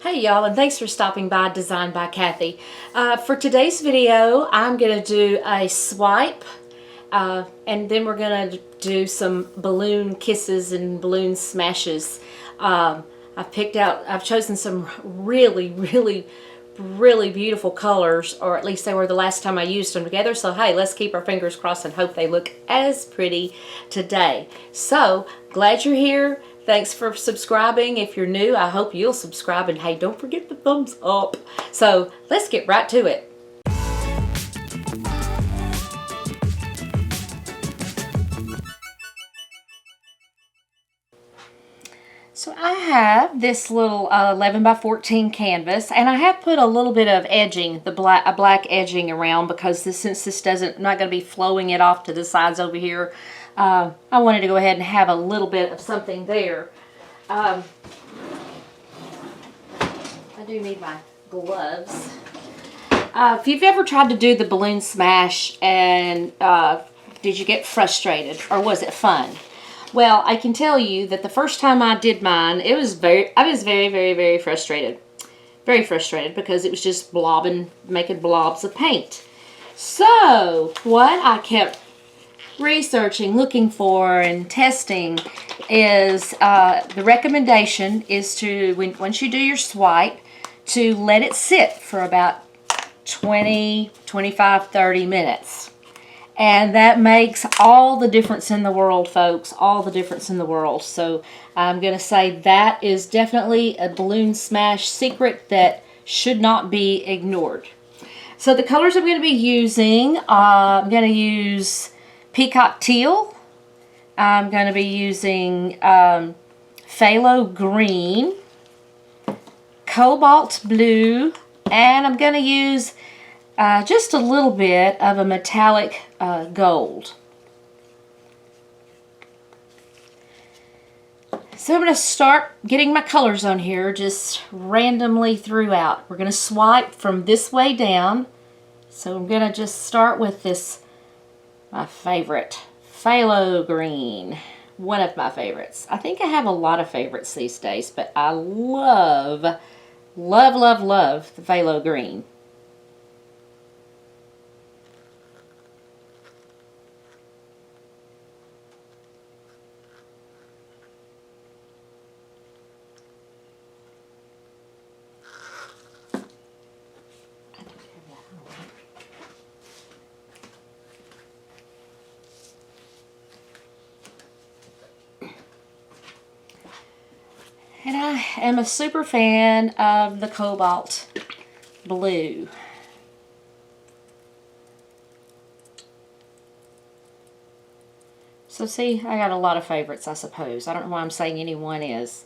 Hey y'all, and thanks for stopping by Design by Kathy. For today's video, I'm going to do a swipe, and then we're going to do some balloon kisses and balloon smashes. I've chosen some really beautiful colors, or at least they were the last time I used them together. So hey, let's keep our fingers crossed and hope they look as pretty today. So glad you're here. Thanks for subscribing. If you're new, I hope you'll subscribe, and hey, don't forget the thumbs up. So let's get right to it. So I have this little 11 by 14 canvas, and I have put a little bit of edging, a black edging around, because since this I'm not going to be flowing it off to the sides over here. I wanted to go ahead and have a little bit of something there. I do need my gloves. If you've ever tried to do the balloon smash and did you get frustrated, or was it fun? Well, I can tell you that the first time I did mine, I was very frustrated. Very frustrated because it was just making blobs of paint. So what I kept researching, looking for, and testing is the recommendation is to, once you do your swipe, to let it sit for about 20, 25, 30 minutes. And that makes all the difference in the world, folks. All the difference in the world. So I'm going to say that is definitely a balloon smash secret that should not be ignored. So the colors I'm going to be using, I'm going to use peacock teal. I'm going to be using phthalo green, cobalt blue, and I'm going to use just a little bit of a metallic gold. So I'm going to start getting my colors on here just randomly throughout. We're going to swipe from this way down. So I'm going to just start with this, my favorite, phthalo green. One of my favorites. I think I have a lot of favorites these days, but I love the phthalo green. And I am a super fan of the cobalt blue. So see, I got a lot of favorites, I suppose. I don't know why I'm saying any one is.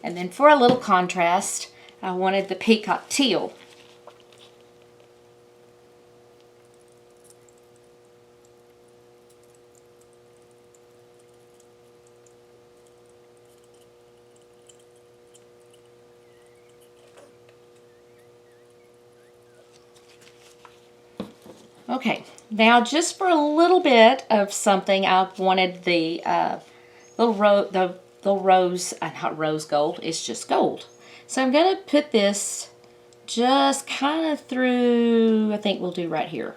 And then for a little contrast, I wanted the peacock teal. Okay, now just for a little bit of something, I wanted the little rose, not rose gold, it's just gold. So I'm going to put this just kind of through, I think we'll do right here.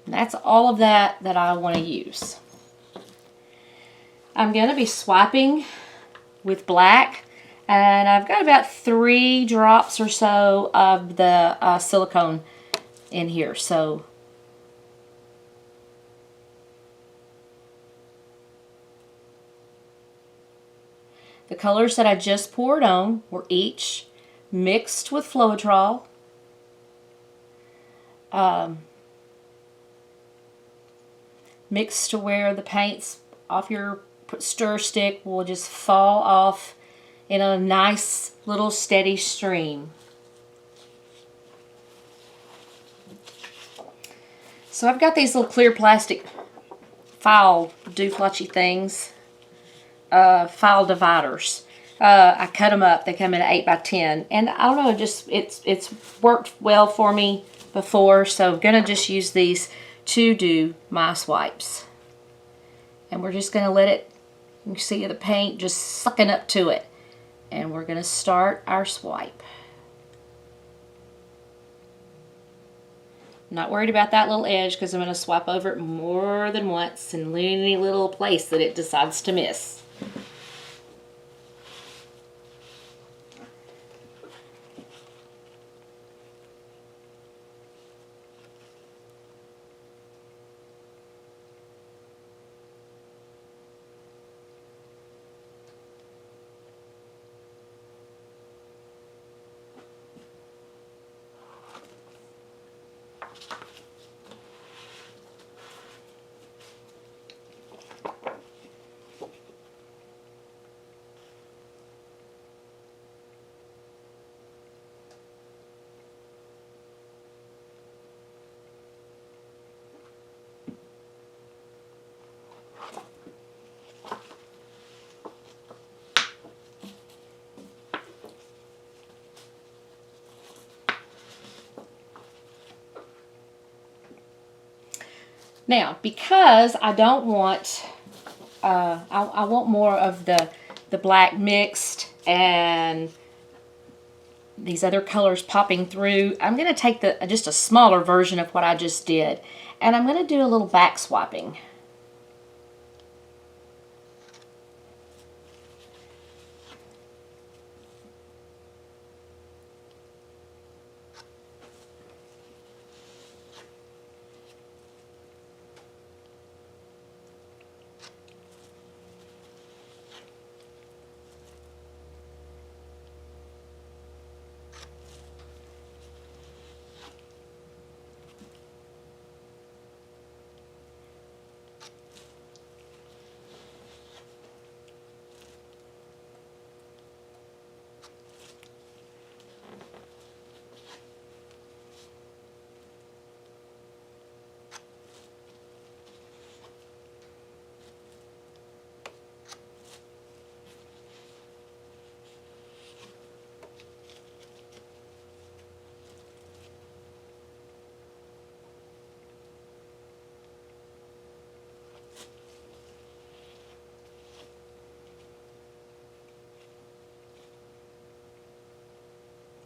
And that's all of that I want to use. I'm going to be swiping with black. And I've got about 3 drops or so of the silicone in here. So the colors that I just poured on were each mixed with Floetrol. Mixed to where the paints off your stir stick will just fall off in a nice little steady stream. So I've got these little clear plastic file dooflutchy things, file dividers. I cut them up. They come in 8 by 10, and I don't know, just it's worked well for me before, so I'm gonna just use these to do my swipes. And we're just gonna let it, you can see the paint just sucking up to it, and we're gonna start our swipe. I'm not worried about that little edge because I'm gonna swipe over it more than once in any little place that it decides to miss. Now, because I don't want, I want more of the black mixed and these other colors popping through, I'm going to take just a smaller version of what I just did, and I'm going to do a little back swapping.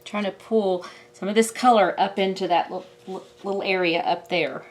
Trying to pull some of this color up into that little area up there.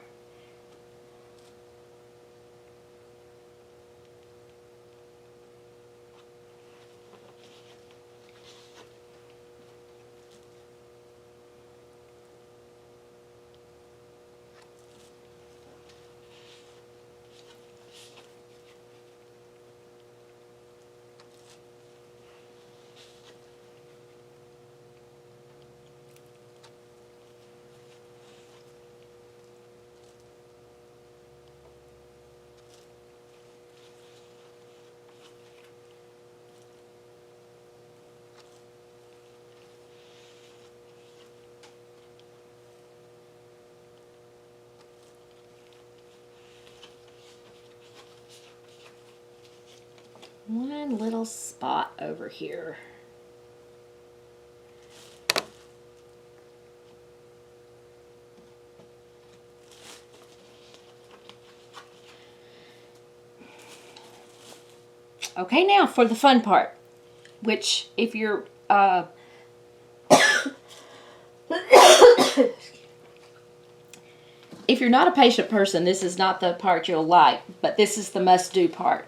One little spot over here. Okay, now for the fun part, which if you're if you're not a patient person, this is not the part you'll like, but this is the must-do part,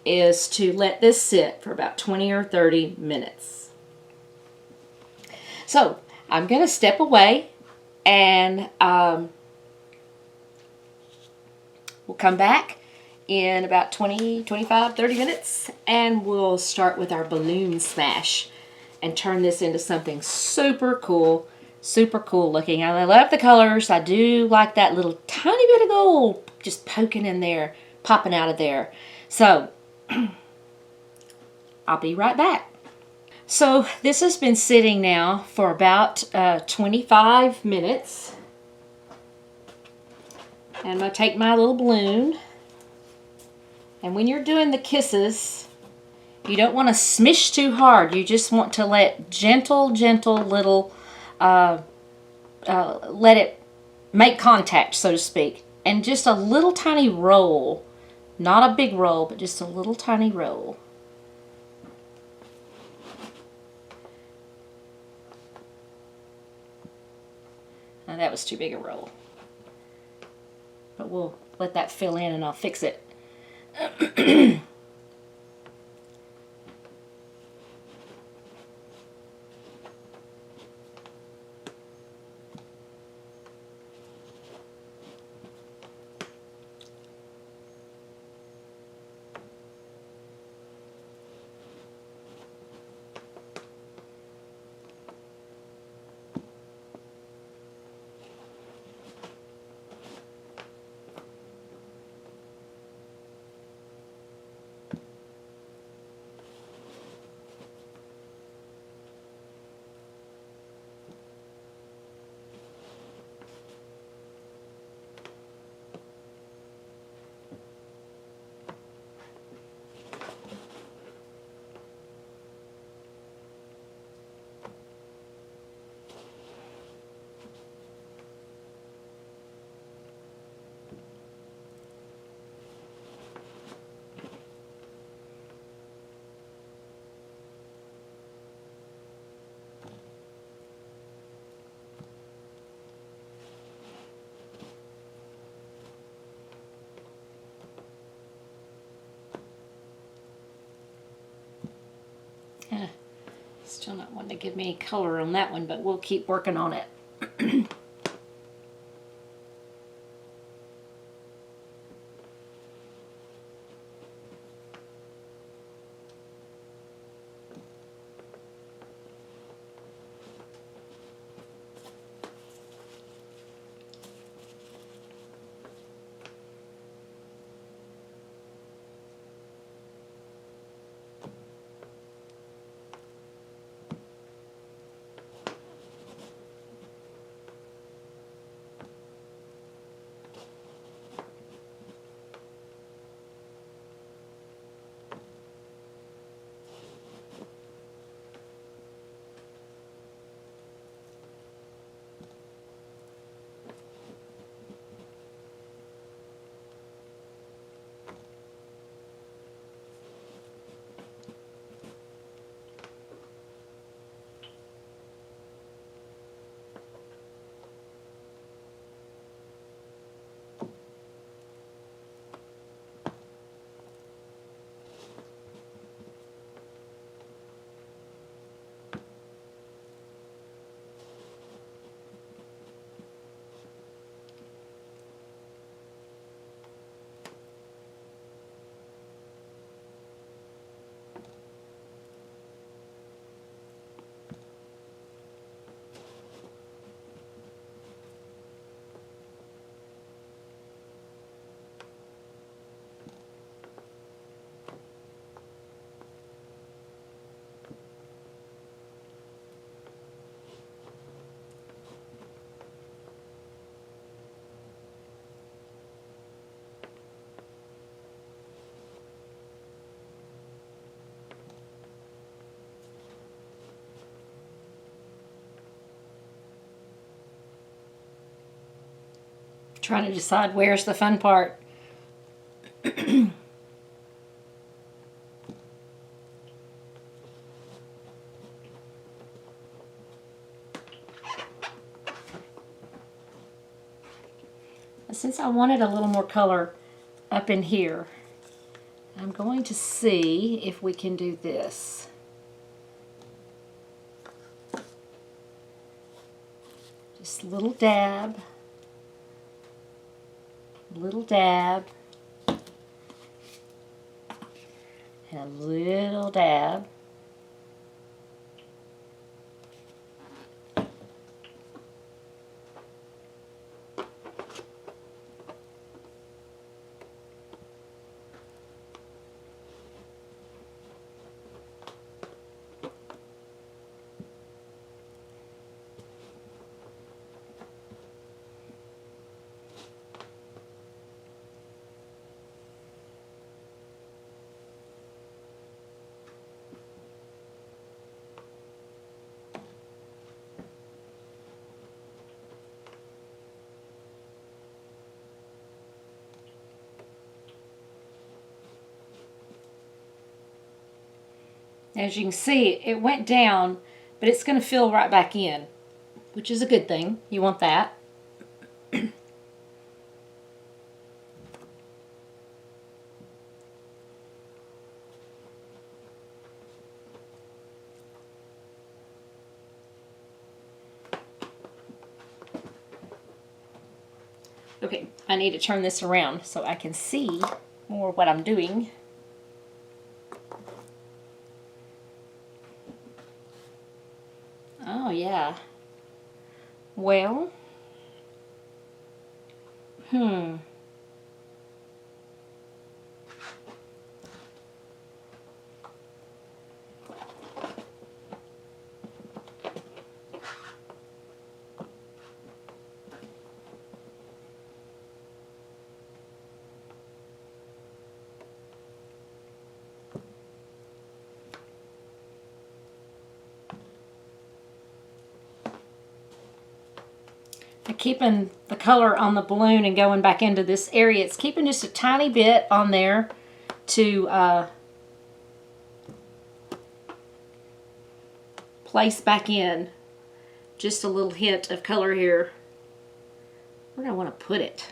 is to let this sit for about 20 or 30 minutes. So I'm going to step away, and we'll come back in about 20, 25, 30 minutes, and we'll start with our balloon smash and turn this into something super cool looking. I love the colors. I do like that little tiny bit of gold just poking in there, popping out of there. So I'll be right back. So this has been sitting now for about 25 minutes. And I'm going to take my little balloon. And when you're doing the kisses, You don't want to smish too hard. You just want to let gentle little, let it make contact, so to speak. And just a little tiny roll. Not a big roll, but just a little tiny roll. Now that was too big a roll. But we'll let that fill in and I'll fix it. Still not wanting to give me any color on that one, but we'll keep working on it. Trying to decide where's the fun part. Since I wanted a little more color up in here, I'm going to see if we can do this. Just a little dab, and a little dab. As you can see, it went down, but it's going to fill right back in, which is a good thing. You want that. Okay, I need to turn this around so I can see more what I'm doing. Oh, yeah. Well, keeping the color on the balloon and going back into this area. It's keeping just a tiny bit on there to place back in. Just a little hint of color here. Where do I want to put it?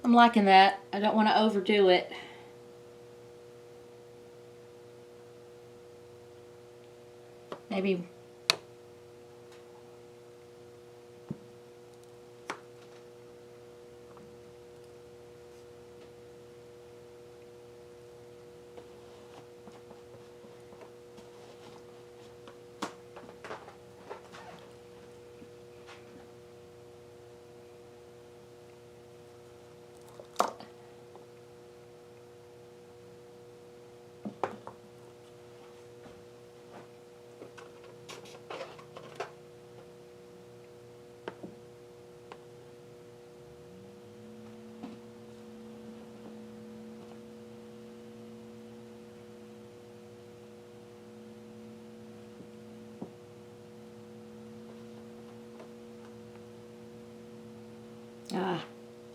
I'm liking that. I don't want to overdo it. Maybe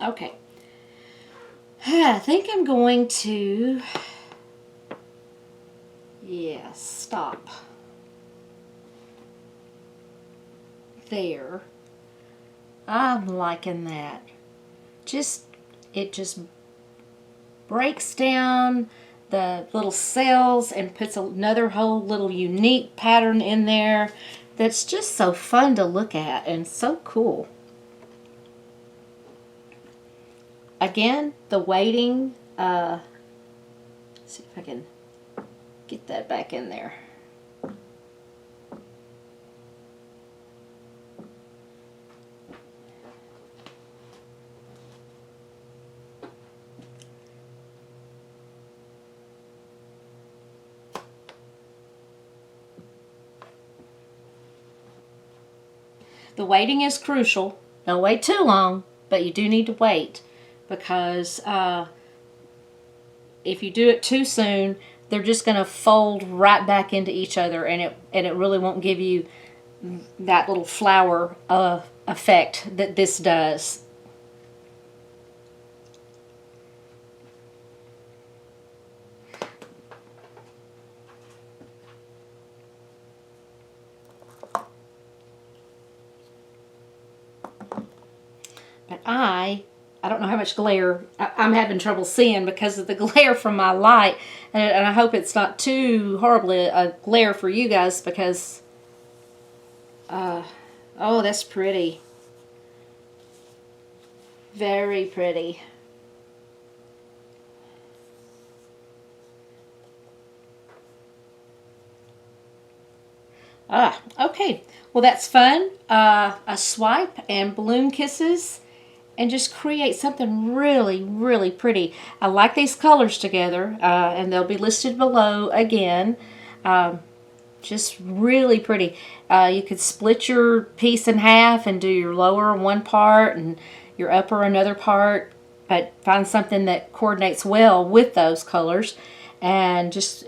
okay. I think I'm going to, yeah, stop there. I'm liking that. It just breaks down the little cells and puts another whole little unique pattern in there that's just so fun to look at and so cool. Again, the weighting, see if I can get that back in there. The waiting is crucial. Don't wait too long, but you do need to wait, because if you do it too soon, they're just going to fold right back into each other, and it really won't give you that little flower effect that this does. But I don't know how much glare. I'm having trouble seeing because of the glare from my light. And I hope it's not too horribly a glare for you guys, because, oh, that's pretty. Very pretty. Okay. Well, that's fun. A swipe and balloon kisses, and just create something really, really pretty. I like these colors together, and they'll be listed below again. Just really pretty. You could split your piece in half and do your lower one part and your upper another part, but find something that coordinates well with those colors, and just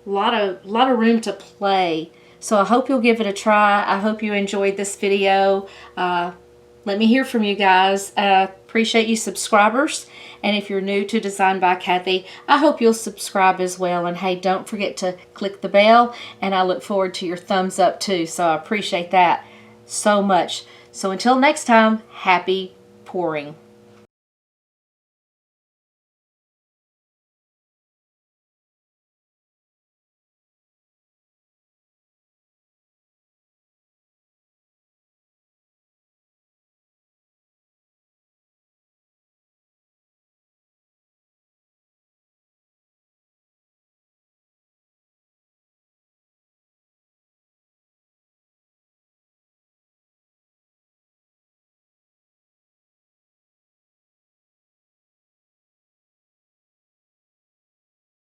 lot of room to play. So I hope you'll give it a try. I hope you enjoyed this video. Let me hear from you guys. Appreciate you subscribers. And if you're new to Design by Kathy, I hope you'll subscribe as well. And hey, don't forget to click the bell. And I look forward to your thumbs up too. So I appreciate that so much. So until next time, happy pouring.